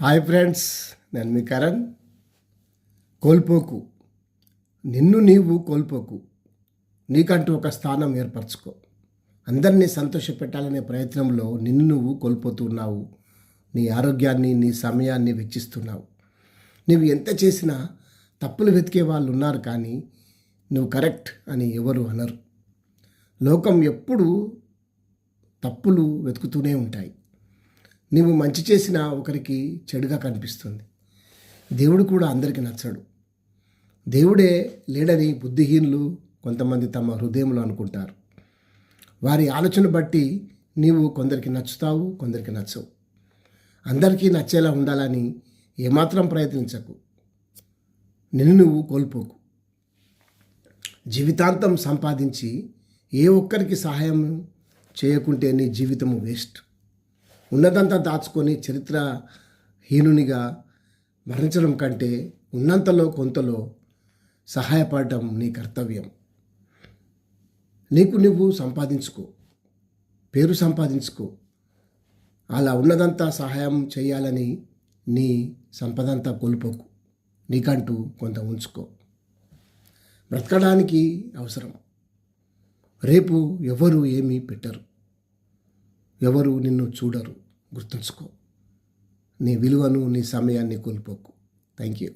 Hi friends, నేను మీ కరణ్. కోల్పోకు, నిన్ను నీవు కోల్పోకు. నీకంటూ ఒక స్థానం ఏర్పరచుకో. అందరినీ సంతోషపెట్టాలనే ప్రయత్నంలో నిన్ను నువ్వు కోల్పోతున్నావు. నీ ఆరోగ్యాన్ని, నీ సమయాన్ని వెచ్చిస్తున్నావు. నువ్వు ఎంత చేసినా తప్పులు వెతికే వాళ్ళు ఉన్నారు, కానీ నువ్వు కరెక్ట్ అని ఎవరు అనరు. లోకం ఎప్పుడూ తప్పులు వెతుకుతూనే ఉంటాయి. నీవు మంచి చేసినా ఒకరికి చెడుగా కనిపిస్తుంది. దేవుడు కూడా అందరికీ నచ్చడు. దేవుడే లేడని బుద్ధిహీనులు కొంతమంది తమ హృదయంలో అనుకుంటారు. వారి ఆలోచన బట్టి నీవు కొందరికి నచ్చుతావు, కొందరికి నచ్చవు. అందరికీ నచ్చేలా ఉండాలని ఏమాత్రం ప్రయత్నించకు. నిన్ను నువ్వు కోల్పోకు. జీవితాంతం సంపాదించి ఏ ఒక్కరికి సహాయం చేయకుంటే నీ జీవితము వేస్ట్. ఉన్నదంతా దాచుకొని చరిత్రహీనునిగా మరణించడం కంటే ఉన్నంతలో కొంతలో సహాయపడటం నీ కర్తవ్యం. నీకు నువ్వు సంపాదించుకో, పేరు సంపాదించుకో. అలా ఉన్నదంతా సహాయం చేయాలని నీ సంపదంతా కోల్పోకు. నీకంటూ కొంత ఉంచుకో. బ్రతకడానికి అవసరం. రేపు ఎవరు ఏమీ పెట్టరు, ఎవరు నిన్ను చూడరు. గుర్తుంచుకో. నీ విలువను, నీ సమయాన్ని కోల్పోకు. Thank you.